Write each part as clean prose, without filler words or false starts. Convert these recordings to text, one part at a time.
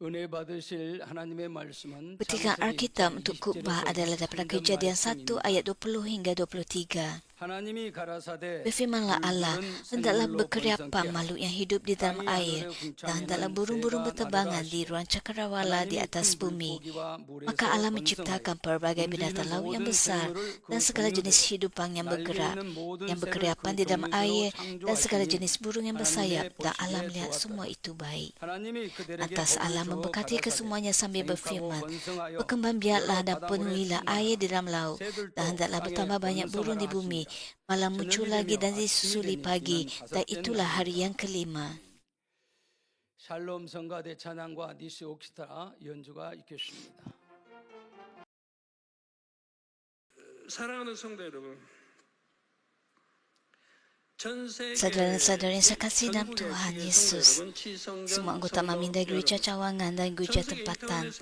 은혜 받으실 하나님의 말씀은 Petikan 창세기 Alkitab 2장 untuk 20절에서 khutbah adalah daripada 23절 Kejadian 1 ayat 말씀입니다. 20 hingga 23. 하나님이 가라사대 Berfirmanlah Allah, 물들은 hendaklah 생물로 berkeriapan 번성케 makhluk 하라. yang hidup di dalam 땅이 air, 하늘의 dan hendaklah 궁창에는 burung-burung 새가 나르라 berterbangan di 하시고 ruang cakrawala di 하나님이 atas 큰 bumi. 물고기와 Maka 물에서 Allah 번성하여 menciptakan pelbagai binatang 움직이는 laut yang 모든 besar 생물을 dan 그 segala jenis 종류대로 hidupan yang 날개 bergerak, 있는 모든 yang 새를 berkeriapan 그 di dalam 종류대로 air, dan segala 창조하시니 jenis burung yang bersayap, 하나님의 dan Allah 보시기에 melihat 좋았더라. semua itu baik. 하나님이 그들에게 Lantas 복을 Allah 주어 memberkati 가라사대 kesemuanya sambil 생육하고 berfirman, 번성하여 berkembang biaklah 여러 dan 바닷물에 penuhilah air 충만하라. di dalam laut, dan 새들도 hendaklah 땅에 bertambah banyak burung 번성하라 di bumi. 하시니라. Malam muncul 저녁이 lagi 되며 dan 아침이 disusuli 되니 pagi, 이는 dan 다섯째 itulah hari 날이라. yang kelima. 샬롬 성가대 찬양과 니시 오키스트라 연주가 있겠습니다. 사랑하는 성도 여러분, Saudara-saudara yang saya kasih dalam Tuhan Yesus, semua anggota Mamindai Gereja Cawangan dan Gereja Tempatan,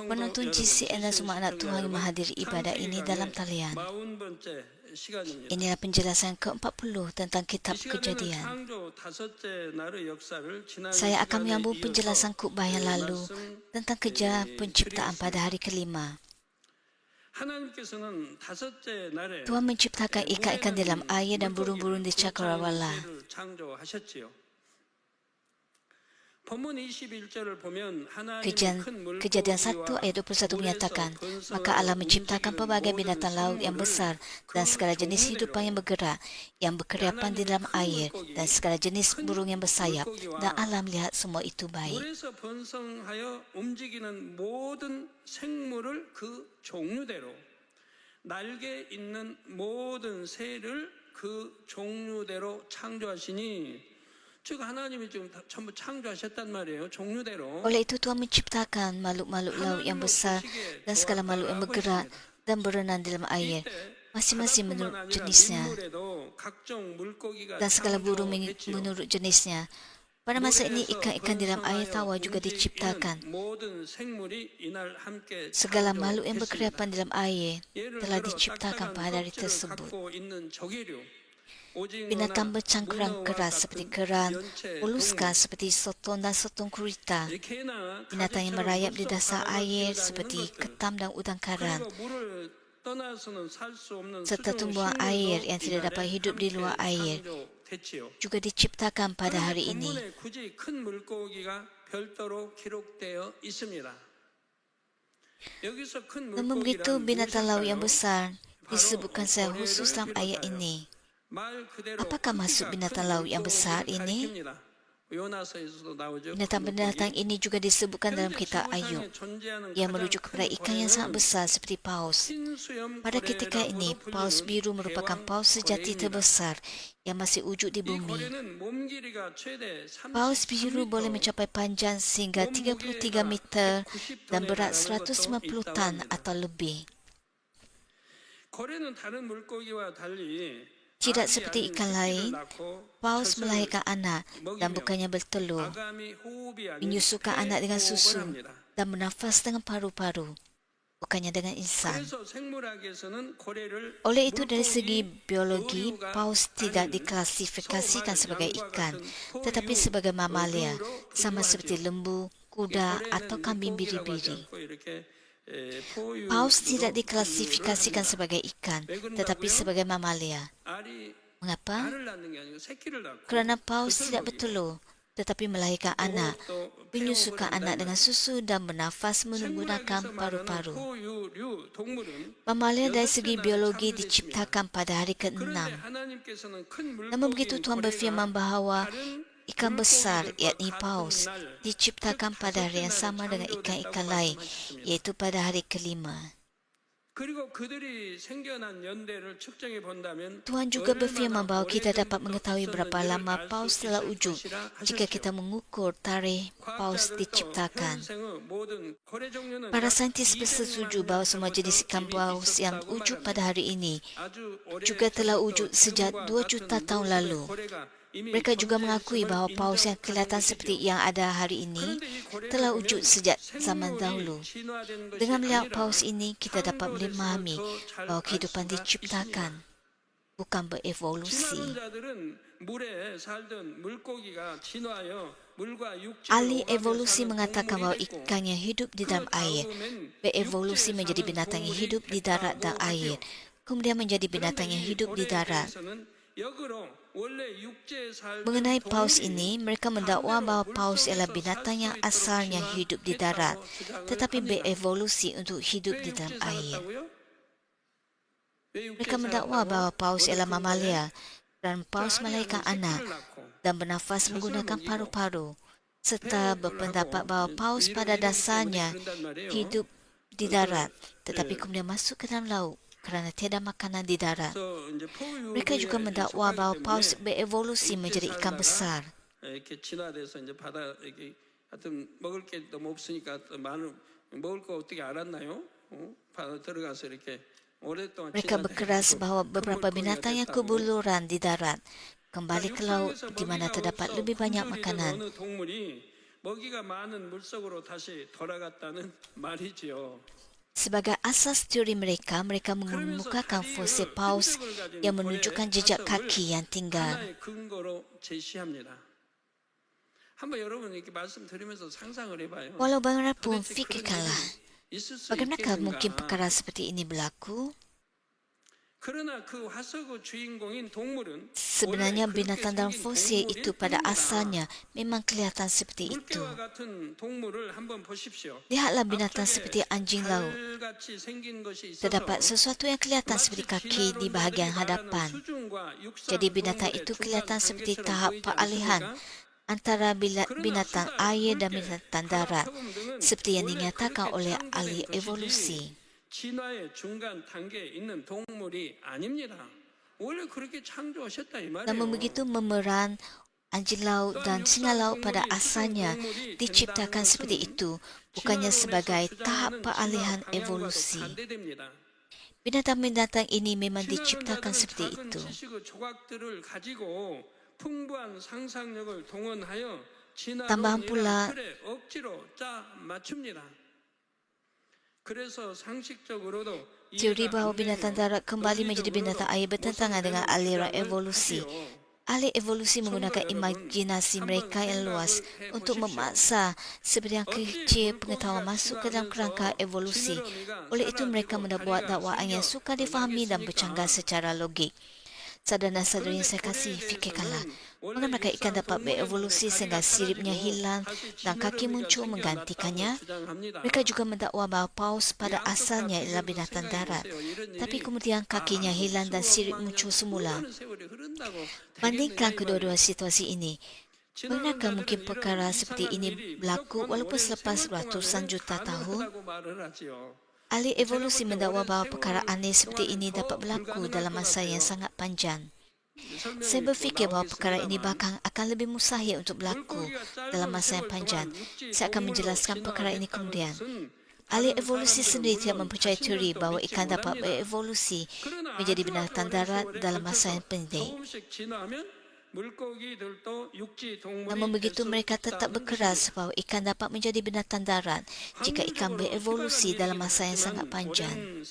penonton GCN dan semua anak Tuhan yang menghadiri ibadah ini dalam talian. Inilah penjelasan ke-40 tentang kitab Kejadian. Saya akan menyambung penjelasan khutbah yang lalu tentang kerja penciptaan pada hari kelima. Tuhan menciptakan ikan-ikan di dalam air dan burung-burung di cakrawala. Kejadian 1 ayat 21 menyatakan, maka Allah menciptakan pelbagai binatang laut yang besar dan segala jenis hidupan yang bergerak, yang berkeriapan di dalam air, dan segala jenis burung yang bersayap, dan Allah melihat semua itu baik. 날개 있는 모든 새를 그 종류대로 창조하시니 즉 하나님이 지금 전부 창조하셨단 말이에요. 종류대로. Oleh itu Tuhan menciptakan makhluk-makhluk laut yang besar dan segala makhluk yang bergerak dan berenang di dalam air, masing-masing menurut jenisnya, dan segala burung menurut jenisnya. Pada masa ini ikan-ikan di dalam air tawar juga diciptakan. Segala makhluk yang berkeriapan di dalam air telah diciptakan pada hari tersebut. Binatang bercangkuran keras seperti kerang, moluska seperti sotong dan sotong gurita, binatang yang merayap di dasar air seperti ketam dan udang karang, serta tumbuhan air yang tidak dapat hidup di luar air juga diciptakan pada hari ini. Namun begitu binatang laut yang besar disebutkan secara khusus dalam ayat ini. Apakah maksud binatang laut yang besar ini? Binatang-binatang ini juga disebutkan dalam kitab Ayub. Ia merujuk kepada ikan yang sangat besar seperti paus. Pada ketika ini, paus biru merupakan paus sejati terbesar yang masih wujud di bumi. Paus biru boleh mencapai panjang sehingga 33 meter dan berat 150 tan atau lebih. Tidak seperti ikan lain, paus melahirkan anak dan bukannya bertelur, menyusukan anak dengan susu dan bernafas dengan paru-paru, bukannya dengan insan. Oleh itu, dari segi biologi, paus tidak diklasifikasikan sebagai ikan, tetapi sebagai mamalia, sama seperti lembu, kuda atau kambing biri-biri. Paus tidak diklasifikasikan sebagai ikan, tetapi sebagai mamalia. Mengapa? Kerana paus tidak bertelur, tetapi melahirkan anak, menyusukan anak dengan susu dan bernafas menggunakan paru-paru. Mamalia dari segi biologi diciptakan pada hari ke-6. Namun begitu Tuhan berfirman bahawa ikan besar, yakni paus, diciptakan pada hari yang sama dengan ikan-ikan lain, iaitu pada hari kelima. Tuhan juga berfirman bahawa kita dapat mengetahui berapa lama paus telah wujud jika kita mengukur tarikh paus diciptakan. Para saintis bersetuju bahawa semua jenis ikan paus yang wujud pada hari ini juga telah wujud sejak 2 juta tahun lalu. Mereka juga mengakui bahawa paus yang kelihatan seperti yang ada hari ini telah wujud sejak zaman dahulu. Dengan melihat paus ini, kita dapat memahami bahawa kehidupan diciptakan, bukan berevolusi. Ahli evolusi mengatakan bahwa ikan yang hidup di dalam air berevolusi menjadi binatang yang hidup di darat dan air, kemudian menjadi binatang yang hidup di darat. Mengenai paus ini, mereka mendakwa bahwa paus ialah binatang yang asalnya hidup di darat, tetapi berevolusi untuk hidup di dalam air. Mereka mendakwa bahwa paus ialah mamalia dan paus melahirkan anak dan bernafas menggunakan paru-paru, serta berpendapat bahwa paus pada dasarnya hidup di darat, tetapi kemudian masuk ke dalam laut kerana tiada makanan di darat. Mereka juga mendakwa bahwa paus berevolusi menjadi ikan besar. 이렇게 진화돼서 이제 바다 이렇게 하여튼 먹을 게 너무 없으니까 많은 먹을 거 어떻게 알았나요? 바다 들어가서 이렇게 오랫동안 Mereka berkeras bahawa beberapa binatang yang kebuluran di darat kembali ke laut di mana terdapat lebih banyak makanan. 어느 동물이 먹이가 많은 물속으로 다시 돌아갔다는 말이지요. Sebagai asas teori mereka, mereka mengemukakan fosil paus yang menunjukkan jejak kaki yang tinggal. 하나의 근거로 제시합니다. 한번 여러분 이렇게 말씀드리면서 상상을 해봐요. Walau bagaimanapun, fikirkanlah, 있을 수 bagaimanakah mungkin 있겠는가? perkara seperti ini berlaku? 그러나 그 화석의 주인공인 동물은 Sebenarnya 원래 binatang dalam 그렇게 fosil 생긴 itu pada 동물입니다. asalnya memang kelihatan seperti itu. 물개와 같은 동물을 한번 보십시오. Lihatlah binatang 앞쪽에 seperti anjing laut. 달같이 생긴 것이 있어서 Terdapat sesuatu yang kelihatan seperti kaki di bahagian hadapan. Jadi binatang itu kelihatan seperti tahap peralihan antara binatang air dan binatang darat, seperti yang dinyatakan oleh ahli evolusi. 진화의 중간 단계에 있는 동물이 아닙니다. 원래 그렇게 창조하셨다 이 말이에요. Namun begitu memeran anjing laut dan singa laut pada asalnya diciptakan seperti itu, bukannya sebagai tahap peralihan evolusi. Binatang-binatang ini memang diciptakan seperti itu. Tambahan pula, teori bahawa binatang darat kembali menjadi binatang air bertentangan dengan aliran evolusi. Ahli evolusi menggunakan imajinasi mereka yang luas untuk memaksa sebagian kecil pengetahuan masuk ke dalam kerangka evolusi. Oleh itu mereka membuat dakwaan yang sukar difahami dan bercanggah secara logik. Saudara-saudari yang saya kasih, fikirkanlah, bagaimana ikan dapat berevolusi sehingga siripnya hilang dan kaki muncul menggantikannya? Mereka juga mendakwa bahawa paus pada asalnya ialah binatang darat, tapi kemudian kakinya hilang dan sirip muncul semula. Bandingkan kedua-dua situasi ini. Bagaimanakah mungkin perkara seperti ini berlaku walaupun selepas ratusan juta tahun? Ahli evolusi mendakwa bahawa perkara aneh seperti ini dapat berlaku dalam masa yang sangat panjang. Saya berfikir bahawa perkara ini bahkan akan lebih mustahil untuk berlaku dalam masa yang panjang. Saya akan menjelaskan perkara ini kemudian. Ahli evolusi sendiri tidak mempercayai teori bahawa ikan dapat berevolusi menjadi binatang darat dalam masa yang pendek. Namun begitu mereka tetap berkeras bahawa ikan dapat menjadi binatang darat jika ikan berevolusi dalam masa yang sangat panjang.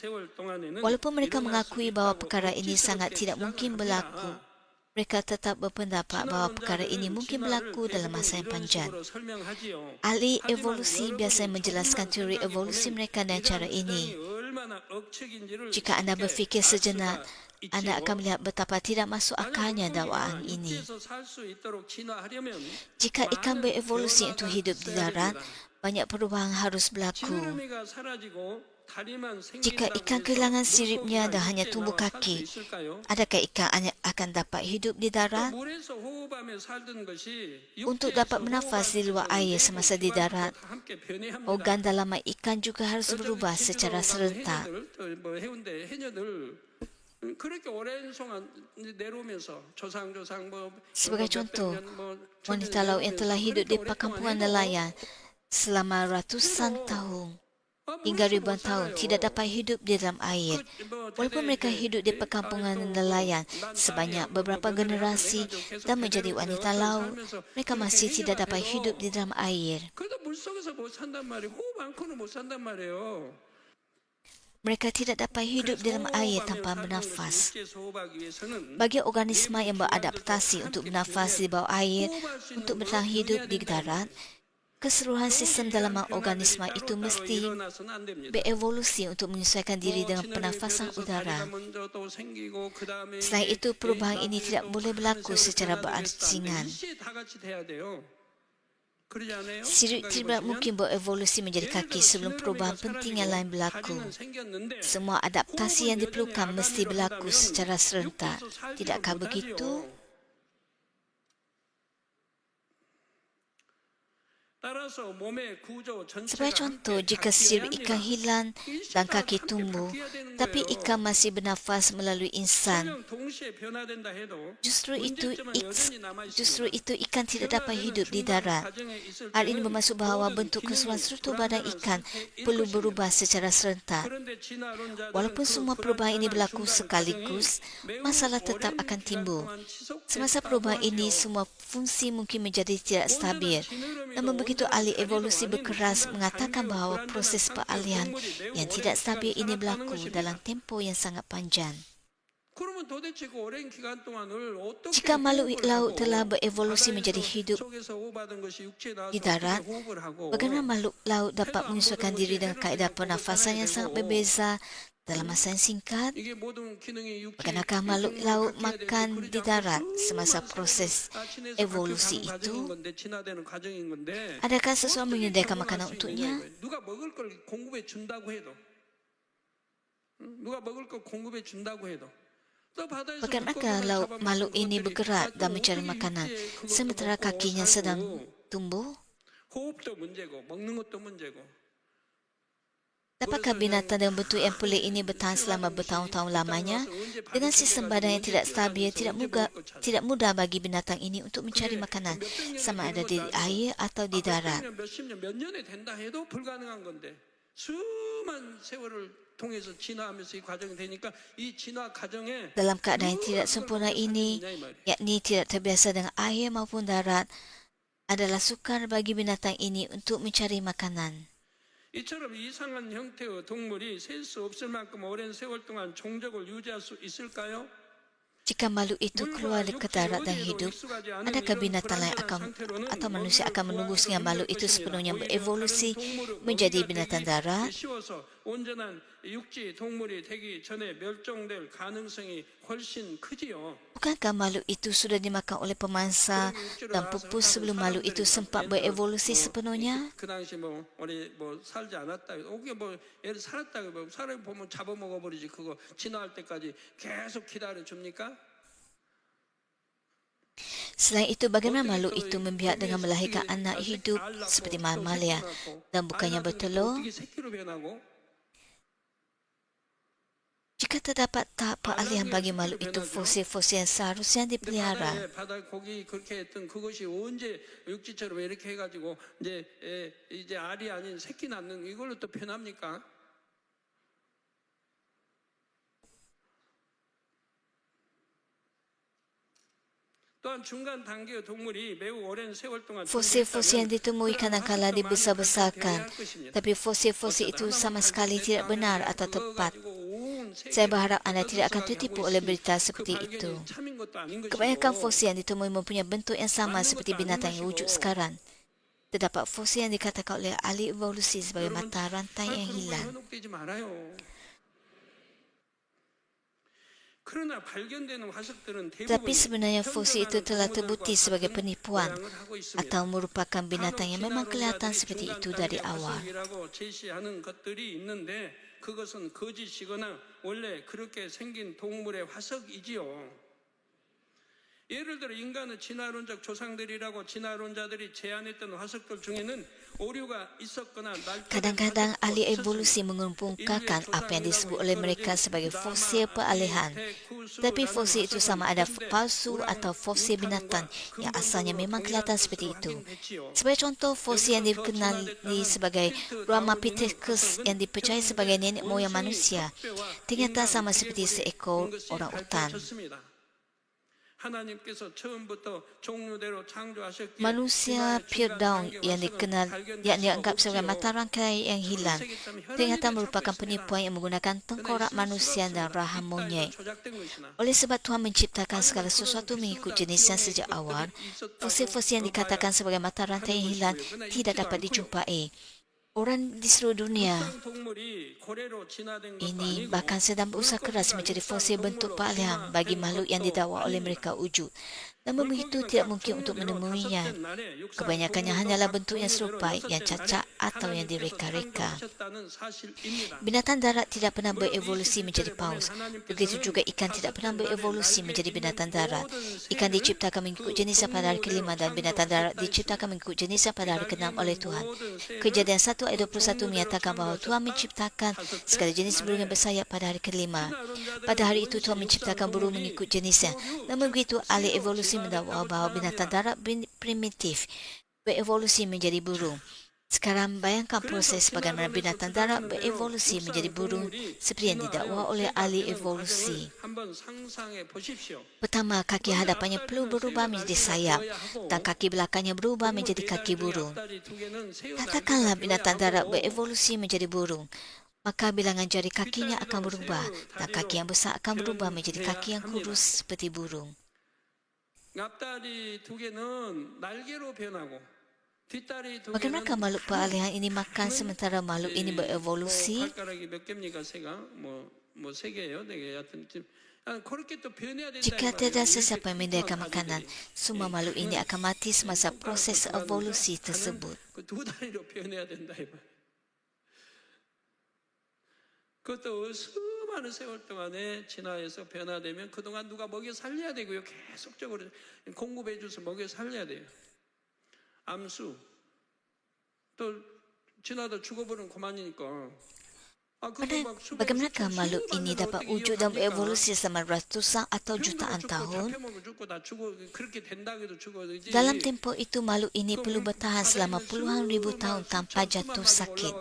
Walaupun mereka mengakui bahawa perkara ini sangat tidak mungkin berlaku, mereka tetap berpendapat bahawa perkara ini mungkin berlaku dalam masa yang panjang. Ahli evolusi biasanya menjelaskan teori evolusi mereka dengan cara ini. Jika anda berfikir sejenak, anda akan melihat betapa tidak masuk akalnya dakwaan ini. Jika ikan berevolusi untuk hidup di darat, banyak perubahan harus berlaku. Jika ikan kehilangan siripnya dan hanya tumbuh kaki, adakah ikan akan dapat hidup di darat? Untuk dapat bernafas di luar air semasa di darat, organ dalaman ikan juga harus berubah secara serentak. Sebagai contoh, wanita laut yang telah hidup di perkampungan nelayan selama ratusan tahun hingga ribuan tahun tidak dapat hidup di dalam air. Walaupun mereka hidup di perkampungan nelayan sebanyak beberapa generasi dan menjadi wanita laut, mereka masih tidak dapat hidup di dalam air. Mereka tidak dapat hidup dalam air tanpa bernafas. Bagi organisma yang beradaptasi untuk bernafas di bawah air untuk bertahan hidup di darat, keseluruhan sistem dalam organisma itu mesti berevolusi untuk menyesuaikan diri dengan pernafasan udara. Selain itu, perubahan ini tidak boleh berlaku secara berasingan. Tidak mungkin berevolusi menjadi kaki sebelum perubahan penting yang lain berlaku. Semua adaptasi yang diperlukan mesti berlaku secara serentak. Tidakkah begitu? Sebagai contoh, jika sirip ikan hilang dan kaki tumbuh, tapi ikan masih bernafas melalui insan, justru itu ikan tidak dapat hidup di darat. Hal ini bermaksud bahawa bentuk keseluruhan struktur badan ikan perlu berubah secara serentak. Walaupun semua perubahan ini berlaku sekaligus, masalah tetap akan timbul. Semasa perubahan ini, semua fungsi mungkin menjadi tidak stabil. Namun begitu ahli evolusi berkeras mengatakan bahawa proses peralihan yang tidak stabil ini berlaku dalam tempoh yang sangat panjang. Jika makhluk laut telah berevolusi menjadi hidup di darat, bagaimana makhluk laut dapat menyesuaikan diri dengan kaedah pernafasan yang sangat berbeza dalam masa yang singkat? Bagaimanakah makhluk laut makan di darat semasa proses evolusi itu? Adakah seseorang menyediakan makanan untuknya? Bagaimanakah makhluk ini bergerak dan mencari makanan sementara kakinya sedang tumbuh? Dapatkah binatang dengan bentuk yang pelik ini bertahan selama bertahun-tahun lamanya? Dengan sistem badan yang tidak stabil, tidak mudah bagi binatang ini untuk mencari makanan, sama ada di air atau di darat. Dalam keadaan yang tidak sempurna ini, yakni tidak terbiasa dengan air maupun darat, adalah sukar bagi binatang ini untuk mencari makanan. 이처럼 이상한 형태의 동물이 셀 수 없을 만큼 오랜 세월 동안 종족을 유지할 수 있을까요? Jika makhluk itu keluar ke darat dan hidup, adakah binatang lain atau manusia akan menunggu sehingga makhluk itu sepenuhnya berevolusi menjadi binatang darat? Bukankah makhluk itu sudah dimakan oleh pemangsa dan pupus sebelum makhluk itu sempat berevolusi sepenuhnya? Selain itu, bagaimana makhluk itu membiak dengan melahirkan anak hidup seperti mamalia dan bukannya bertelur? Jika terdapat tahap peralihan bagi makhluk itu, fosil-fosil yang seharusnya dipelihara. Fosil-fosil yang ditemui kadang-kala dibesar-besarkan, tapi fosil-fosil itu sama sekali tidak benar atau tepat. Saya berharap anda tidak akan tertipu oleh berita seperti itu. Kebanyakan fosil yang ditemui mempunyai bentuk yang sama seperti binatang yang wujud sekarang. Terdapat fosil yang dikatakan oleh ahli evolusi sebagai mata rantai yang hilang. Tapi sebenarnya fosil itu telah terbukti sebagai penipuan atau merupakan binatang yang memang kelihatan seperti itu dari awal. 그것은 거짓이거나 원래 그렇게 생긴 동물의 화석이지요. 예를 들어 인간의 진화론적 조상들이라고 진화론자들이 제안했던 화석들 중에는 오류가 있었거나 kadang-kadang ahli evolusi mengemukakan apa yang disebut oleh mereka sebagai fosil peralihan. Tapi fosil itu sama ada palsu atau fosil binatang yang asalnya memang kelihatan seperti itu. Sebagai contoh, fosil yang dikenali sebagai Ramapithecus yang dipercayai sebagai nenek moyang manusia ternyata sama seperti seekor orang utan. 하나님께서 처음부터 종류대로 창조하셨기에 Manusia Firdaun yang dianggap sebagai mata rangkai yang hilang ternyata merupakan penipuan yang menggunakan tengkorak manusia dan rahang monyet. Oleh sebab Tuhan menciptakan segala sesuatu mengikut jenisnya sejak awal, fosil-fosil yang dikatakan sebagai mata rantai yang hilang tidak dapat dijumpai. Orang di seluruh dunia ini bahkan sedang berusaha keras mencari fosil bentuk paalihan bagi makhluk yang didakwa oleh mereka wujud. Namun begitu tidak mungkin untuk menemuinya. Kebanyakannya hanyalah bentuk yang serupa, yang cacat atau yang direka-reka. Binatang darat tidak pernah berevolusi menjadi paus. Begitu juga ikan tidak pernah berevolusi menjadi binatang darat. Ikan diciptakan mengikut jenisnya pada hari ke-5 dan binatang darat diciptakan mengikut jenisnya pada hari ke-6 oleh Tuhan. Kejadian 1 ayat 21 menyatakan bahawa Tuhan menciptakan segala jenis burung yang bersayap pada hari ke-5. Pada hari itu Tuhan menciptakan burung mengikut jenisnya. Namun begitu, ahli evolusi mendakwa bahawa binatang darat primitif berevolusi menjadi burung. Sekarang bayangkan proses bagaimana binatang darat berevolusi menjadi burung seperti yang didakwa oleh ahli evolusi. Pertama, kaki hadapannya perlu berubah menjadi sayap dan kaki belakangnya berubah menjadi kaki burung. Katakanlah binatang darat berevolusi menjadi burung, maka bilangan jari kakinya akan berubah dan kaki yang besar akan berubah menjadi kaki yang kurus seperti burung. Bagaimanakah makhluk peralihan ini makan sementara makhluk ini berevolusi? Jika tidak sesiapa yang menyediakan makanan, semua makhluk ini akan mati semasa proses evolusi tersebut. 그것도 수많은 세월 동안에 진화해서 변화되면 그동안 누가 먹여 살려야 되고요. 계속적으로 공급해 줘서 먹여 살려야 돼요. 암수 또 진화도 죽어버리면 그만이니까. Bagaimanakah makhluk ini dapat wujud dan berevolusi selama ratusan atau jutaan tahun? Dalam tempoh itu, makhluk ini perlu bertahan selama puluhan ribu tahun tanpa jatuh sakit.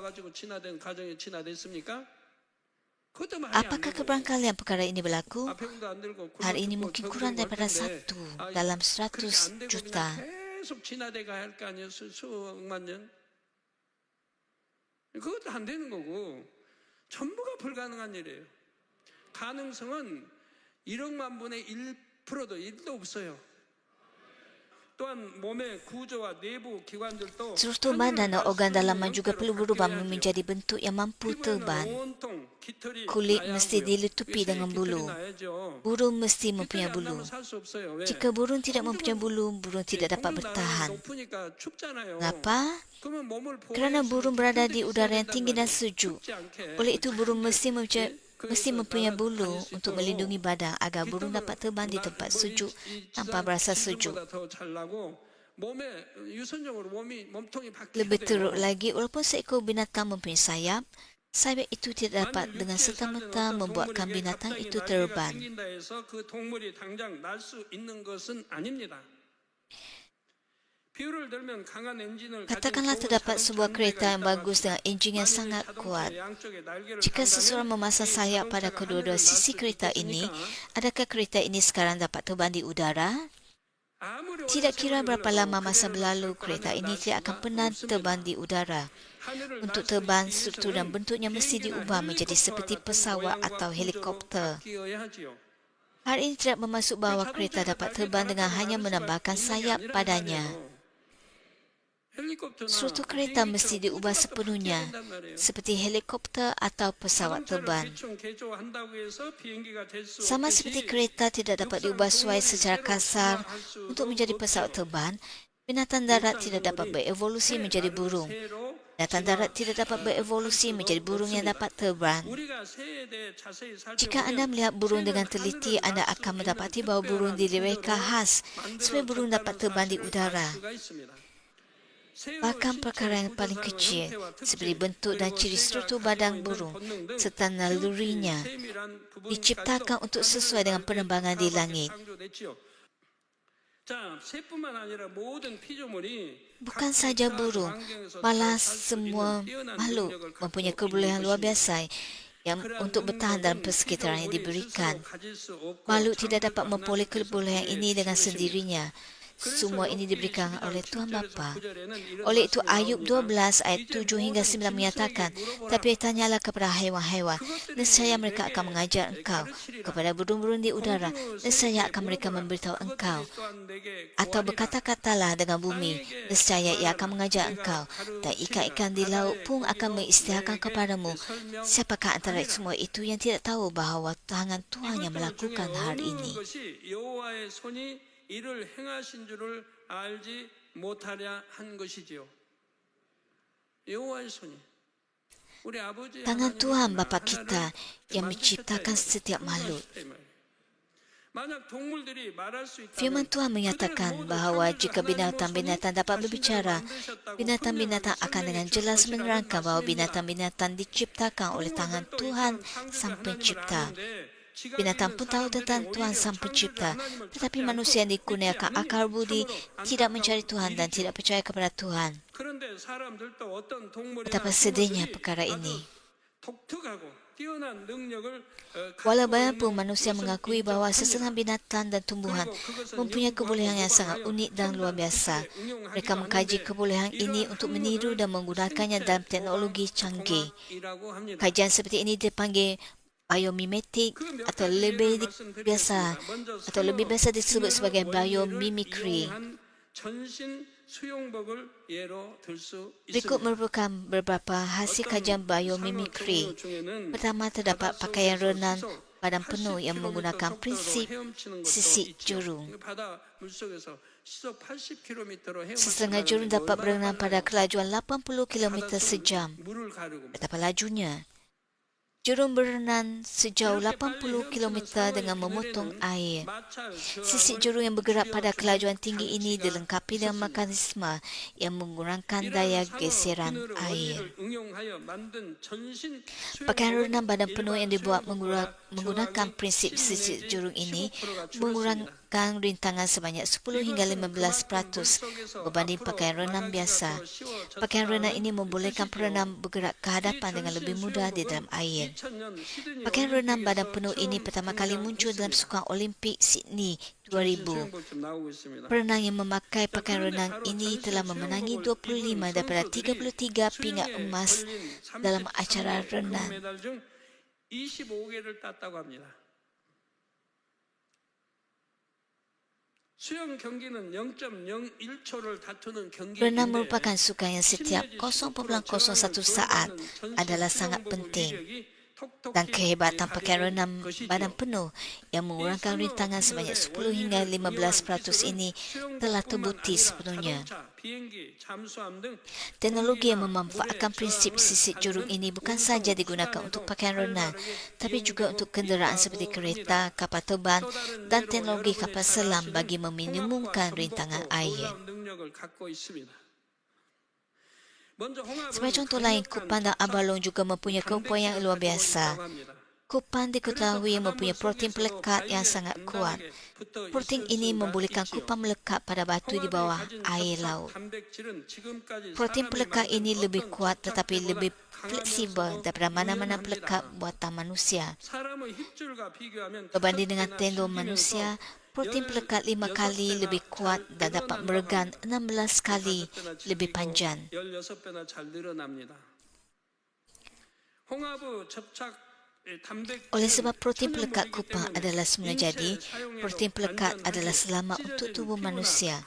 Apakah keberangkalian perkara ini berlaku? Hari ini mungkin kurang daripada 1 dalam 100 juta. 그것도 안 되는 거고 전부가 불가능한 일이에요. 가능성은 1억만 분의 1%도 1도 없어요. Seluruh tubuh dan organ dalaman juga perlu berubah menjadi bentuk yang mampu terbang. Kulit mesti dilitupi dengan bulu. Burung mesti mempunyai bulu. Jika burung tidak mempunyai bulu, burung tidak dapat bertahan. Mengapa? Kerana burung berada di udara yang tinggi dan sejuk. Oleh itu, burung mesti mempunyai bulu untuk melindungi badan agar burung dapat terbang di tempat sejuk tanpa berasa sejuk. Lebih teruk lagi, walaupun seekor binatang mempunyai sayap, sayap itu tidak dapat dengan serta-merta membuatkan binatang itu terbang. Katakanlah terdapat sebuah kereta yang bagus dengan enjin yang sangat kuat. Jika seseorang memasang sayap pada kedua-dua sisi kereta ini, adakah kereta ini sekarang dapat terbang di udara? Tidak kira berapa lama masa berlalu, kereta ini tidak akan pernah terbang di udara. Untuk terbang, struktur dan bentuknya mesti diubah menjadi seperti pesawat atau helikopter. Hal ini tidak bermaksud bahawa kereta dapat terbang dengan hanya menambahkan sayap padanya. Struktur kereta mesti diubah sepenuhnya, seperti helikopter atau pesawat terbang. Sama seperti kereta tidak dapat diubah suai secara kasar untuk menjadi pesawat terbang, binatang darat tidak dapat berevolusi menjadi burung. Binatang darat tidak dapat berevolusi menjadi burung yang dapat terbang. Jika anda melihat burung dengan teliti, anda akan mendapati bahawa burung direka khas supaya burung dapat terbang di udara. Bahkan perkara yang paling kecil, seperti bentuk dan ciri struktur badan burung serta nalurinya, diciptakan untuk sesuai dengan penerbangan di langit. Bukan saja burung, malah semua makhluk mempunyai kebolehan luar biasa yang untuk bertahan dalam persekitaran yang diberikan. Makhluk tidak dapat memperoleh kebolehan ini dengan sendirinya. Semua ini diberikan oleh Tuhan Bapa. Oleh itu Ayub 12 ayat 7 hingga 9 menyatakan, tapi tanyalah kepada haiwan-haiwan, nescaya mereka akan mengajar engkau, kepada burung-burung di udara, nescaya akan mereka memberitahu engkau. Atau berkata-katalah dengan bumi, nescaya ia akan mengajar engkau, dan ikan-ikan di laut pun akan mengisytiharkan kepadamu. Siapakah antara semua itu yang tidak tahu bahawa tangan Tuhan yang melakukan hal ini? 이를 행하신 줄을 알지 못하려 한 것이지요. 여호와의 손이 우리 아버지 Tangan Tuhan Bapa kita yang menciptakan setiap makhluk. Firman Tuhan menyatakan bahawa jika binatang-binatang dapat berbicara, binatang-binatang akan dengan jelas menerangkan bahawa binatang-binatang diciptakan oleh tangan Tuhan Sang Pencipta. Binatang pun tahu tentang Tuhan Sang Pencipta, tetapi manusia yang dikurniakan akal budi tidak mencari Tuhan dan tidak percaya kepada Tuhan. Betapa sedihnya perkara ini. Walau bagaimanapun manusia mengakui bahawa sesengah binatang dan tumbuhan mempunyai kebolehan yang sangat unik dan luar biasa. Mereka mengkaji kebolehan ini untuk meniru dan menggunakannya dalam teknologi canggih. Kajian seperti ini dipanggil biomimetik atau lebih biasa disebut sebagai biomimicry. Berikut merupakan beberapa hasil kajian biomimicry. Pertama, terdapat pakaian renang badan penuh yang menggunakan prinsip sisik jurung. Setengah jurung dapat berenang pada kelajuan 80 km sejam. Betapa lajunya. Jurung berenang sejauh 80 km dengan memotong air. Sisik jurung yang bergerak pada kelajuan tinggi ini dilengkapi dengan mekanisme yang mengurangkan daya geseran air. Pakaian renang badan penuh yang dibuat menggunakan prinsip sisik jurung ini mengurangkan rintangan sebanyak 10 hingga 15% berbanding pakaian renang biasa. Pakaian renang ini membolehkan perenang bergerak ke hadapan dengan lebih mudah di dalam air. Pakaian renang badan penuh ini pertama kali muncul dalam Sukan Olimpik Sydney 2000. Perenang yang memakai pakaian renang ini telah memenangi 25 daripada 33 pingat emas dalam acara renang. Renang merupakan sukan yang setiap 0.01 saat adalah sangat penting. Dan kehebatan pakaian renang badan penuh yang mengurangkan rintangan sebanyak 10 hingga 15% ini telah terbukti sepenuhnya. Teknologi yang memanfaatkan prinsip sisik jurung ini bukan sahaja digunakan untuk pakaian renang, tapi juga untuk kenderaan seperti kereta, kapal terbang dan teknologi kapal selam bagi meminimumkan rintangan air. Sebagai contoh lain, kupang dan abalong juga mempunyai kemampuan yang luar biasa. Kupang diketahui mempunyai protein pelekat yang sangat kuat. Protein ini membolehkan kupang melekat pada batu di bawah air laut. Protein pelekat ini lebih kuat tetapi lebih fleksibel daripada mana-mana pelekat buatan manusia. Berbanding dengan tendon manusia, protein pelekat 5 kali lebih kuat dan dapat meregang 16 kali lebih panjang. Oleh sebab protein pelekat kupang adalah semula jadi, protein pelekat adalah selamat untuk tubuh manusia.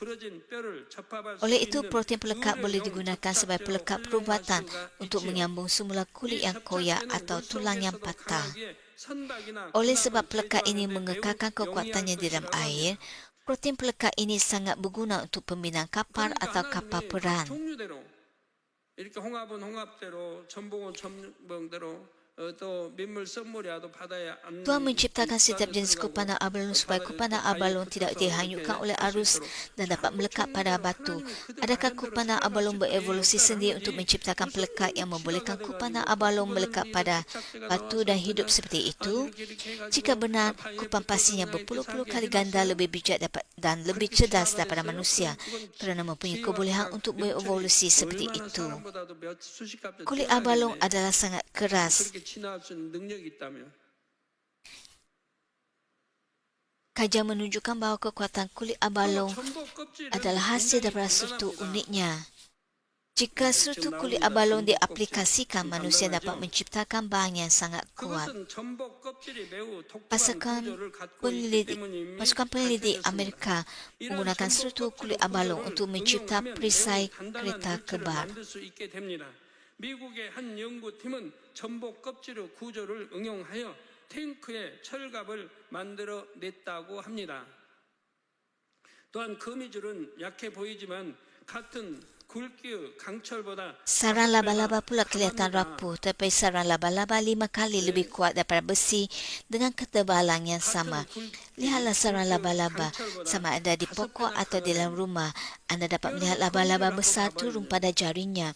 Oleh itu, protein pelekat boleh digunakan sebagai pelekat perubatan untuk menyambung semula kulit yang koyak atau tulang yang patah. Oleh sebab pelekat ini mengekalkan kekuatannya di dalam air, protein pelekat ini sangat berguna untuk pembinaan kapal atau kapal perang. Tuhan menciptakan setiap jenis kupang dan abalong supaya kupang dan abalong tidak dihanyutkan oleh arus dan dapat melekat pada batu. Adakah kupang dan abalong berevolusi sendiri untuk menciptakan pelekat yang membolehkan kupang dan abalong melekat pada batu dan hidup seperti itu? Jika benar, kupang pastinya berpuluh-puluh kali ganda lebih bijak dan lebih cerdas daripada manusia kerana mempunyai kebolehan untuk berevolusi seperti itu. Kulit abalong adalah sangat keras 진화할 수 있는 능력이 있다며. Kajian menunjukkan bahawa kekuatan kulit abalong 전복 껍질은 adalah hasil 굉장히 daripada struktur 대단합니다. uniknya. Jika struktur kulit abalong diaplikasikan, manusia dapat menciptakan bahan yang sangat kuat. 그것은 전복 껍질이 매우 독특한 Pasukan 구조를 갖고 있기 때문입니다. pasukan peneliti Amerika menggunakan struktur kulit abalong untuk mencipta perisai kereta kebar. 만들 수 있게 됩니다. 미국의 한 연구팀은 전복 껍질의 구조를 응용하여 탱크의 철갑을 만들어 냈다고 합니다. 또한 거미줄은 약해 보이지만 같은 굵기의 강철보다 Sarang laba-laba pula kelihatan rapuh, tapi sarang laba-laba 5 kali lebih kuat daripada besi dengan ketebalan yang sama. Lihatlah sarang laba-laba, sama ada di pokok atau di dalam rumah. Anda dapat melihat laba-laba besar turun pada jaringnya.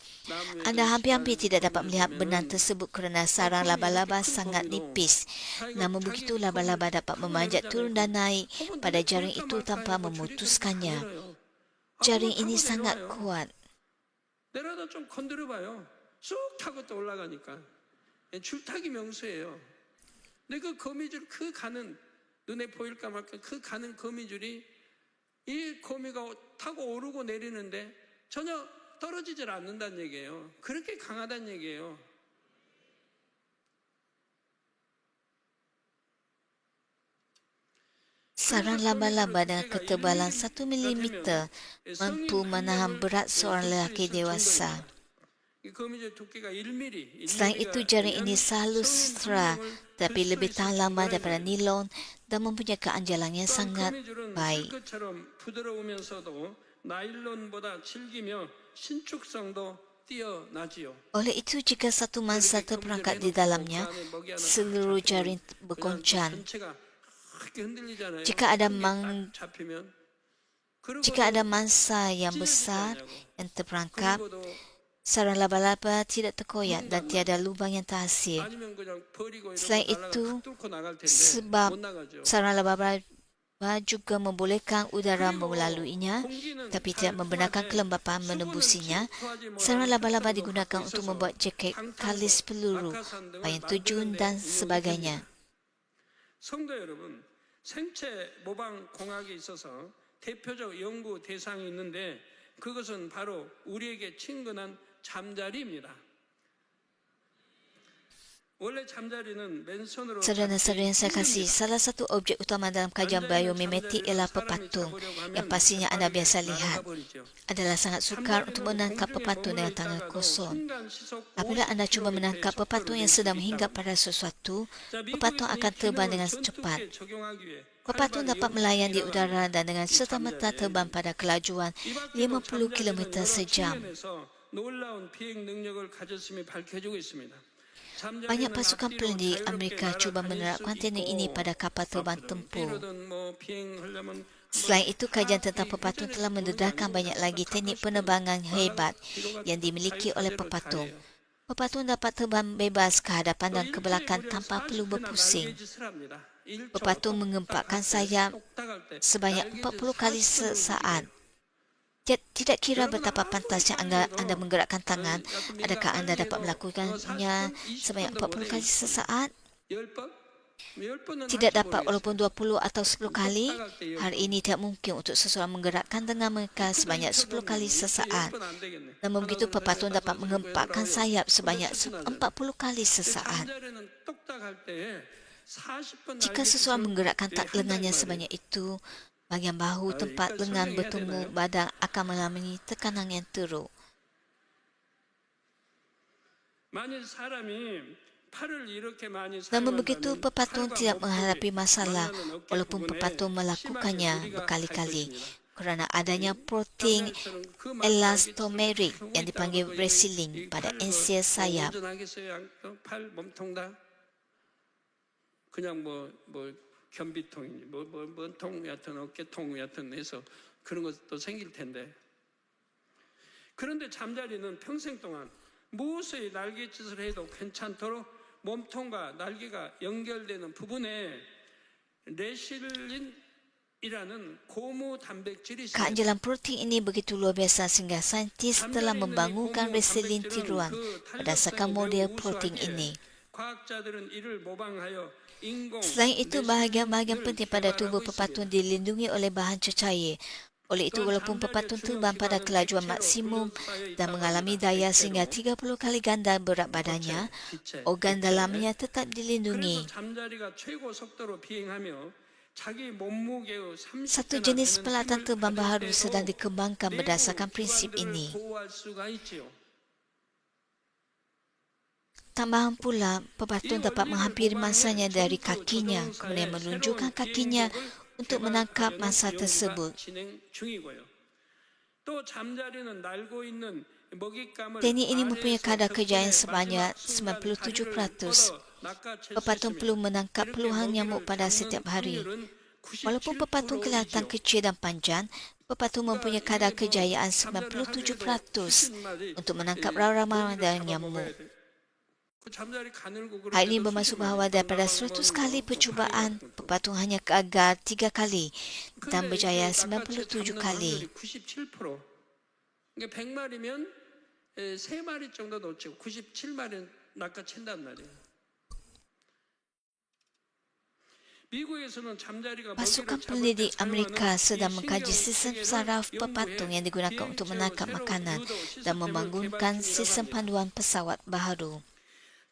Anda hampir-hampir tidak dapat melihat benang tersebut kerana sarang laba-laba sangat nipis. Namun begitu, laba-laba dapat memanjat turun dan naik pada jaring itu tanpa memutuskannya. Jaring ini sangat kuat. 내려다 좀 건드려봐요. 쑥 타고 또 올라가니까. 줄타기 명수예요. 근데 그 거미줄, 그 가는, 눈에 보일까 말까, 그 가는 거미줄이 이 거미가 타고 오르고 내리는데 전혀 떨어지질 않는다는 얘기예요. 그렇게 강하다는 얘기예요. Sarang laba-laba dengan ketebalan 1 mm mampu menahan berat seorang lelaki dewasa. 이 거미줄 두께가 1mm. Selain itu, jaring ini selalu sutera tapi lebih tahan lama daripada nilon dan mempunyai keanjalan yang sangat baik. 실크처럼 부드러우면서도 나일론보다 질기며 신축성도 뛰어나지요. Oleh itu, jika satu mangsa terperangkap di dalamnya, seluruh jaring bergoncang. 전체가 이렇게 흔들리잖아요. Jika ada 잡히면 mangsa yang besar yang terperangkap, sarang laba-laba tidak terkoyak dan tiada lubang yang terhasil. 아니면 그냥 버리고 Selain 이러고 itu, 날아가 뚫고 나갈 텐데 sebab 못 나가죠. sarang laba-laba juga membolehkan udara memelaluinya, tapi tidak membenarkan kelembapan menembusinya. Sarang laba-laba digunakan untuk membuat jaket, kalis peluru, payung terjun dan sebagainya. 성도 여러분, 생체 모방 공학에 있어서 대표적 연구 대상이 있는데 그것은 바로 우리에게 친근한 잠자리입니다. 원래 잠자리는 맨손으로 Saudara-saudara yang saya kasih, salah satu objek utama dalam kajian biomimetik ialah pepatung. Yang pastinya anda biasa lihat adalah sangat sukar untuk menangkap pepatung dengan tangan kosong. Apabila anda cuba menangkap pepatung yang sedang menghinggap pada sesuatu, pepatung akan terbang dengan cepat. Pepatung dapat melayang di udara dan dengan serta-merta terbang pada kelajuan 50 km sejam. 놀라운 비행 능력을 가졌음이 밝혀지고 있습니다. Banyak pasukan pelindung Amerika cuba menerapkan teknik ini pada kapal terbang tempur. Selain itu, kajian tentang pepatung telah mendedahkan banyak lagi teknik penerbangan hebat yang dimiliki oleh pepatung. Pepatung dapat terbang bebas ke hadapan dan ke belakang tanpa perlu berpusing. Pepatung mengempakkan sayap sebanyak 40 kali sesaat. Tidak kira betapa pantasnya anda menggerakkan tangan, adakah anda dapat melakukannya sebanyak 40 kali sesaat? Tidak dapat walaupun 20 atau 10 kali. Hari ini tidak mungkin untuk seseorang menggerakkan tangan mereka sebanyak 10 kali sesaat. Namun begitu, pepatung dapat mengempakkan sayap sebanyak 40 kali sesaat. Jika seseorang menggerakkan lengannya sebanyak itu, bahagian bahu tempat lengan bertemu badan akan mengalami tekanan yang teruk. Namun begitu, pepatung tidak menghadapi masalah walaupun pepatung melakukannya berkali-kali kerana adanya protein elastomeric yang dipanggil resilin pada ensir sayap. 그냥 뭐 변비통이니 뭐통 여하튼 어깨통 여하튼 해서 그런 것도 생길 텐데 그런데 잠자리는 평생 동안 무엇의 날갯짓을 해도 괜찮도록 몸통과 날개가 연결되는 부분에 레실린이라는 고무 단백질이 있습니다. Keanjalan protein ini begitu luar biasa sehingga saintis telah membangunkan resilin tiruan berdasarkan model protein ini. 과학자들은 이를 모방하여 인공 Selain itu, bahagian-bahagian penting pada tubuh pepatun dilindungi oleh bahan cecair. Oleh itu, walaupun pepatun terbang pada kelajuan maksimum dan mengalami daya sehingga 30 kali ganda berat badannya, organ dalamnya tetap dilindungi. 그래서 잠자리가 최고 속도로 비행하며 자기 몸무게의 Satu 30배나 jenis 되는 pelatan 힘을 terbang 가질 baharu sedang 때도 dikembangkan berdasarkan prinsip 기관들을 ini. 보호할 수가 있지요. Tambahan pula, pepatun dapat menghampiri mangsanya dari kakinya, kemudian menunjukkan kakinya untuk menangkap mangsa tersebut. 진행 중이고요. 또 잠자리는 날고 있는 먹잇감을 Teknik ini mempunyai 아래에서 kadar kejayaan 격분의 sebanyak 마지막 순간 97%. 다리를 뻗어 낚아챌 수 Pepatun 있으며 perlu menangkap 이렇게 puluhan 먹이를 nyamuk pada 잡는 setiap hari. 확률은 Walaupun pepatun 97% kelihatan 이지요. kecil dan panjang, pepatun mempunyai kadar kejayaan 97% untuk menangkap ramai-ramai nyamuk. Hal ini bermaksud bahawa daripada 100 kali percubaan, pepatun hanya gagal 3 kali dan berjaya 97 kali. 97%. 그러니까 100마리면 3마리 정도 놓치고 97마리는 낚아챈단 말이에요. 미국에서는 잠자리가 Pasukan 먹이를 잡을 때 peneliti Amerika 사용하는 sedang 이 mengkaji 신경 sistem 체계를 saraf 연구해 pepatung yang digunakan untuk menangkap makanan dan membangunkan sistem panduan pesawat baharu.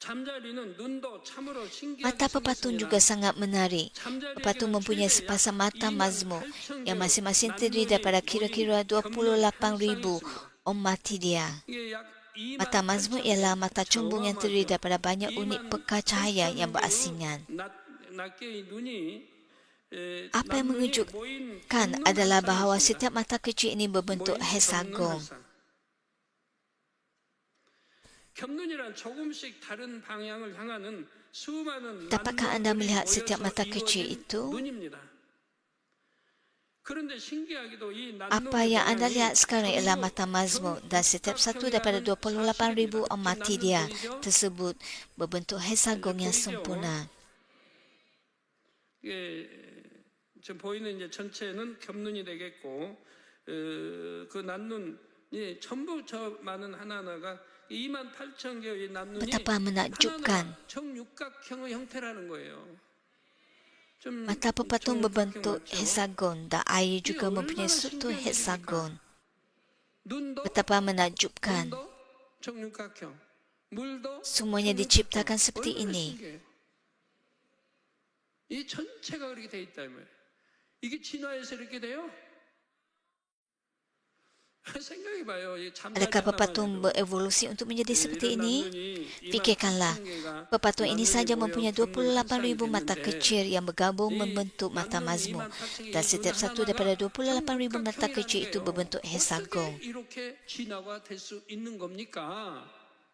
잠자리는 눈도 참으로 신기하게 Mata pepatun juga 생겼습니다. sangat menarik. Pepatun mempunyai sepasang mata mazmuk yang masing-masing terdiri daripada kira-kira 28,000 ommatidia. 이게 약 2만 Mata mazmuk ialah mata combung yang terdiri daripada banyak unit peka cahaya yang berasingan. 낱개의 눈이 Apa yang mengejutkan adalah bahawa setiap mata kecil ini berbentuk heksagon. 겹눈이란 조금씩 다른 방향을 향하는 수많은 Dapatkah anda melihat setiap mata kecil itu? 눈입니다. 그런데 신기하게도 이 Apa yang anda lihat sekarang ialah mata mazmuk dan setiap satu daripada 28,000 ommatidia tersebut berbentuk heksagon yang sempurna. 이게 지금 보이는 이제 전체는 겹눈이 되겠고 그 낱눈이 전부 저 많은 하나하나가 28,000개의 낱눈이 Betapa menakjubkan. 하나하나 정육각형의 형태라는 거예요. 좀 Mata pepatun berbentuk 정육각형 맞죠? heksagon dan air juga mempunyai struktur heksagon. 눈도 Betapa menakjubkan. 눈도 정육각형, 물도 Semuanya 정육각형. diciptakan seperti 얼마나 ini. 신기해요. 이 전체가 그렇게 돼 있다 이 말이에요. 이게 진화해서 이렇게 돼요? 생각해봐요. 이 잠자리 Adakah 하나만 pepatun 해도 berevolusi untuk menjadi seperti 이런 ini? 낱눈이 Fikirkanlah, 28,000 개가 pepatun ini 낱눈이 saja 모여 mempunyai 겹눈 28,000 mata 형상이 kecil yang bergabung 이 membentuk mata 낱눈 mazmuk 28,000 dan 개 setiap 중 satu 하나가 daripada 28,000 mata 정육각형이라는 kecil itu 거예요. berbentuk heksagon. 어떻게 이렇게 진화가 될 수 있는 겁니까?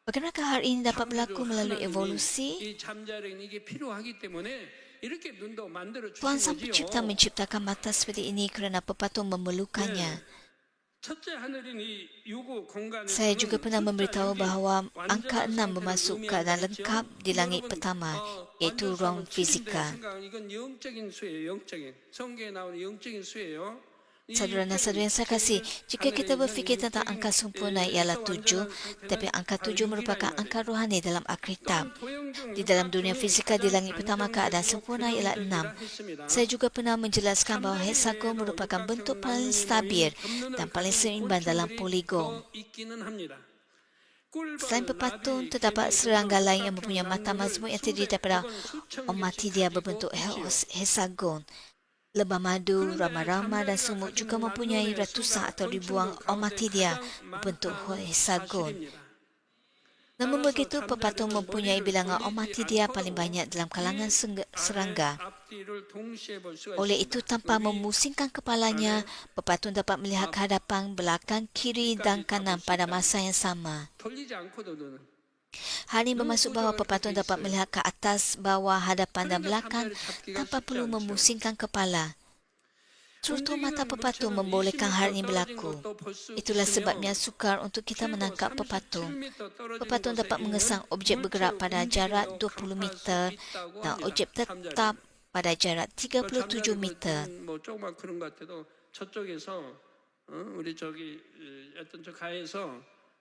Bagaimanakah hal ini dapat berlaku melalui 하나님이 evolusi? 이 잠자리는 이게 필요하기 때문에 이렇게 눈도 만들어 Tuhan 주신 Sang Pencipta 거지요. menciptakan mata seperti ini kerana pepatun memerlukannya. 첫째 하늘인 이 유구 공간에서는 Saya juga pernah memberitahu 숫자 bahawa 육이 angka 6 완전한 bermaksud 상태를 keadaan 의미한다 lengkap di langit 여러분, pertama, iaitu 완전 ruang 수학은 fizikal. 생각은 이건 영적인 수예요. 영적인 성경에 나오는 영적인 수예요. 이 Saudara dan saudara yang saya kasih, jika kita berfikir tentang angka sempurna ialah 7, tapi angka 7 merupakan angka rohani dalam Alkitab. Di dalam dunia fizikal di langit pertama keadaan sempurna ialah 6. Saya juga pernah menjelaskan bahawa heksagon merupakan bentuk paling stabil dan paling seimbang dalam poligon. Selain pepatun, terdapat serangga lain yang mempunyai mata mazmuk yang terdiri daripada ommatidia berbentuk heksagon. Lebah madu, rama-rama dan semut juga mempunyai ratusan atau ribuan ommatidia berbentuk heksagon. Namun begitu, pepatun mempunyai bilangan ommatidia paling banyak dalam kalangan serangga. Oleh itu, tanpa memusingkan kepalanya, pepatun dapat melihat ke hadapan, belakang, kiri dan kanan pada masa yang sama. Hal ini bermaksud bahawa pepatun dapat melihat ke atas, bawah, hadapan dan belakang tanpa perlu memusingkan kepala. Struktur mata pepatun membolehkan hal ini berlaku. Itulah sebabnya sukar untuk kita menangkap pepatun. Pepatun dapat mengesang objek bergerak pada jarak 20 meter dan objek tetap pada jarak 37 meter. 조그만 그런 것 같아도 저쪽에서 우리 저기 어떤 저 가에서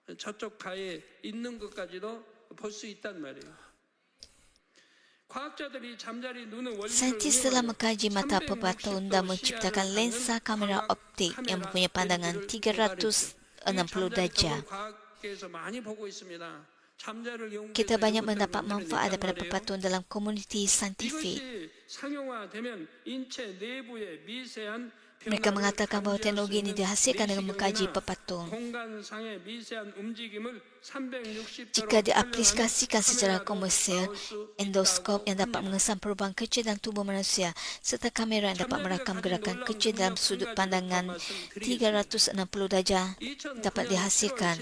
저쪽 가에 있는 것까지도 볼 수 있단 말이에요. 과학자들이 잠자리 눈의 원리를 Saintis telah mengkaji mata pepatung dan menciptakan lensa kamera optik yang mempunyai pandangan 360 darjah. Kita banyak mendapat manfaat daripada pepatung dalam komuniti saintifik. Mereka mengatakan bahawa teknologi ini dihasilkan dengan mengkaji pepatung. Jika diaplikasikan secara komersial, endoskop yang dapat mengesan perubahan kecil dalam tubuh manusia serta kamera yang dapat merakam gerakan kecil dalam sudut pandangan 360 darjah dapat dihasilkan.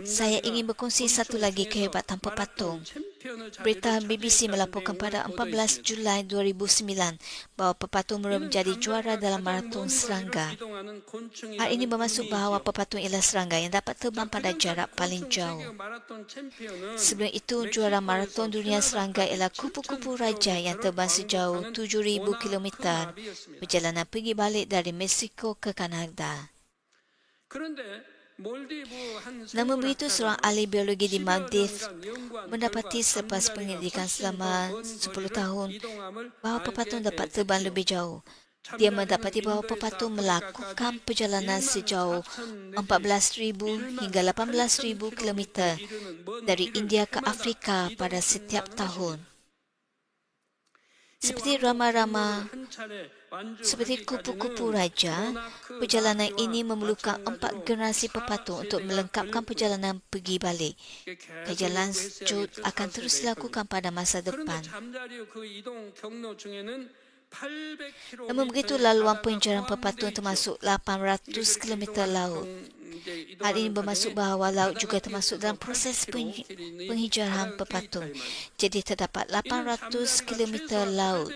Saya ingin berkongsi satu lagi kehebatan pepatung. Berita BBC melaporkan pada 14 Julai 2009 bahawa pepatung menjadi juara dalam maraton serangga. Hal ini bermaksud bahawa pepatung ialah serangga yang dapat terbang pada jarak paling jauh. Sebelum itu, juara maraton dunia serangga ialah kupu-kupu raja yang terbang sejauh 7,000 km perjalanan pergi balik dari Meksiko ke Kanada. Namun begitu, seorang ahli biologi di Maldives mendapati selepas penyelidikan selama 10 tahun bahawa pepatung dapat terbang lebih jauh. Dia mendapati bahawa pepatung melakukan perjalanan sejauh 14,000 hingga 18,000 km dari India ke Afrika pada setiap tahun. Seperti seperti kupu-kupu raja, perjalanan ini memerlukan 4 generasi pepatung untuk melengkapkan perjalanan pergi balik. Kerja lanjut akan terus dilakukan pada masa depan. Namun begitu, laluan penjarahan pepatung termasuk 800 km laut. Hal ini bermaksud bahawa laut juga termasuk dalam proses penghijrahan pepatung. Jadi terdapat 800 km laut.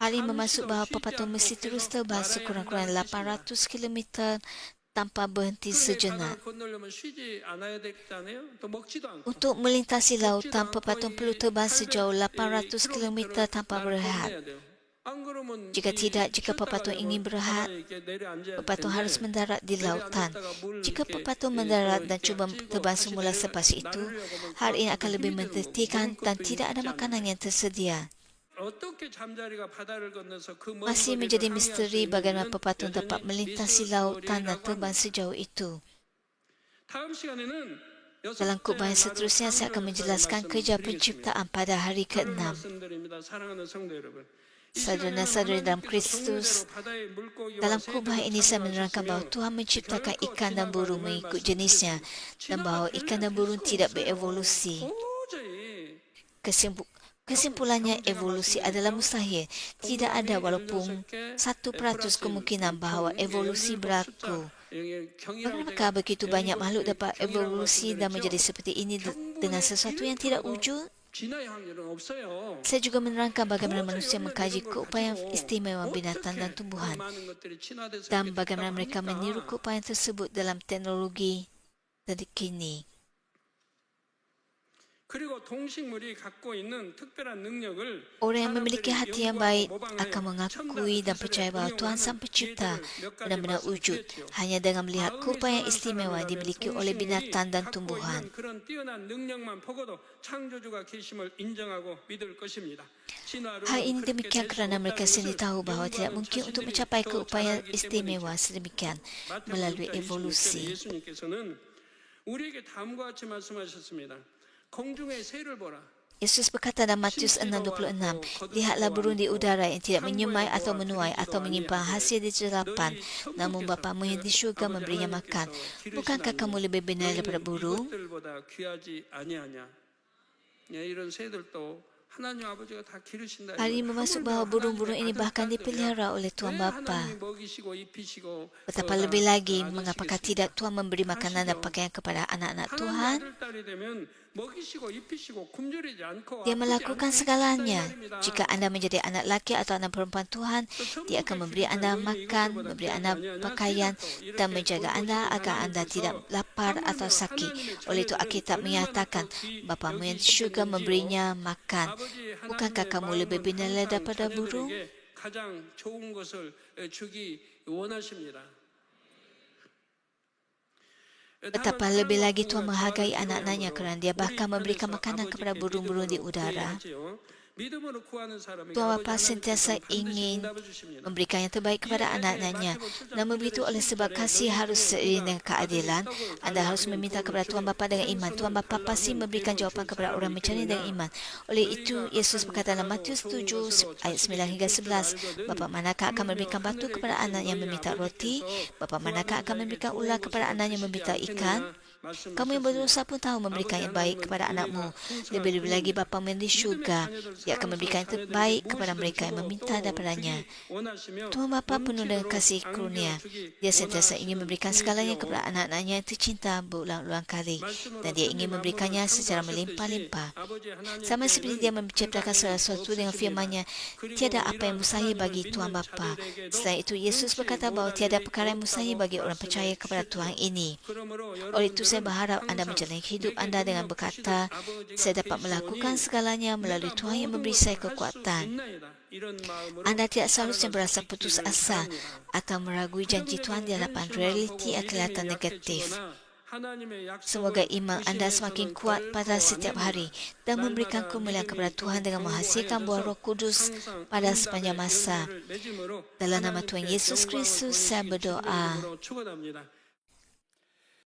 Hal ini bermaksud bahawa pepatung mesti terus terbang sekurang-kurangnya 800 km tanpa berhenti sejenak. Untuk melintasi lautan, pepatung perlu terbang sejauh 800 km tanpa berehat. Jika pepatung ingin berehat, pepatung harus mendarat di lautan. Jika pepatung mendarat dan cuba terbang semula selepas itu, hal ini akan lebih mentertikan dan tidak ada makanan yang tersedia. Masih menjadi misteri bagaimana pepatung dapat melintasi lautan dan terbang sejauh itu. Dalam khutbah yang seterusnya, saya akan menjelaskan kerja penciptaan pada hari ke-6. Saudara-saudari dalam Kristus, dalam khutbah ini saya menerangkan bahawa Tuhan menciptakan ikan dan burung mengikut jenisnya dan bahawa ikan dan burung tidak berevolusi. Kesimpulannya, evolusi adalah mustahil. Tidak ada walaupun 1% kemungkinan bahawa evolusi berlaku. Bagaimana begitu banyak makhluk dapat evolusi dan menjadi seperti ini dengan sesuatu yang tidak wujud? Saya juga menerangkan bagaimana manusia mengkaji keupayaan istimewa binatang dan tumbuhan dan bagaimana mereka meniru keupayaan tersebut dalam teknologi terkini. Orang yang memiliki hati yang baik akan mengakui dan percaya bahawa Tuhan Sang Pencipta benar-benar wujud hanya dengan melihat keupayaan istimewa dimiliki oleh binatang dan tumbuhan. Hal ini demikian kerana mereka sendiri tahu bahawa tidak mungkin untuk mencapai keupayaan istimewa sedemikian melalui evolusi. Yesus berkata dalam Matius 6:26, "Lihatlah burung di udara yang tidak menyemai atau menuai atau menyimpan hasil di jerapan, namun Bapamu yang di syurga memberinya makan. Bukankah kamu lebih benar daripada burung?" Hal ini bermaksud bahawa burung-burung ini bahkan dipelihara oleh Tuhan Bapa. Betapa lebih lagi, mengapakah tidak Tuhan memberi makanan dan pakaian kepada anak-anak Tuhan? Dia melakukan segalanya. Jika anda menjadi anak laki atau anak perempuan Tuhan, Dia akan memberi anda makan, memberi anda pakaian dan menjaga anda agar anda tidak lapar atau sakit. Oleh itu Alkitab menyatakan, Bapamu yang di syurga memberinya makan. Bukankah kamu lebih benar daripada burung? Betapa lebih lagi Tuhan menghargai anak-anaknya kerana dia bahkan memberikan makanan kepada burung-burung di udara. Tuhan Bapa sentiasa ingin memberikan yang terbaik kepada anak-anaknya. Namun begitu oleh sebab kasih harus seiring dengan keadilan, anda harus meminta kepada Tuhan Bapa dengan iman. Tuhan Bapa pasti memberikan jawapan kepada orang mencari dengan iman. Oleh itu, Yesus berkata dalam Matius 7 ayat 9 hingga 11, Bapa manakah akan memberikan batu kepada anak yang meminta roti? Bapa manakah akan memberikan ular kepada anak yang meminta ikan? Kamu yang berdosa pun tahu memberikan yang baik kepada anakmu. Lebih-lebih lagi Bapamu yang di syurga, Dia akan memberikan yang terbaik kepada mereka yang meminta daripadanya. Tuhan Bapa penuh dengan kasih karunia. Dia sentiasa ingin memberikan segalanya kepada anak-anaknya yang tercinta berulang-ulang kali. Dan Dia ingin memberikannya secara melimpah-limpah. Sama seperti Dia menciptakan segala sesuatu dengan firman-Nya, tiada apa yang mustahil bagi Tuhan Bapa. Selain itu, Yesus berkata bahawa tiada perkara yang mustahil bagi orang percaya kepada Tuhan ini. Oleh itu, saya berharap anda menjalani hidup anda dengan berkata, saya dapat melakukan segalanya melalui Tuhan yang memberi saya kekuatan. Anda tidak seharusnya berasa putus asa atau meragui janji Tuhan di hadapan realiti yang kelihatan negatif. Semoga iman anda semakin kuat pada setiap hari dan memberikan kemuliaan kepada Tuhan dengan menghasilkan buah Roh Kudus pada sepanjang masa. Dalam nama Tuhan Yesus Kristus, saya berdoa.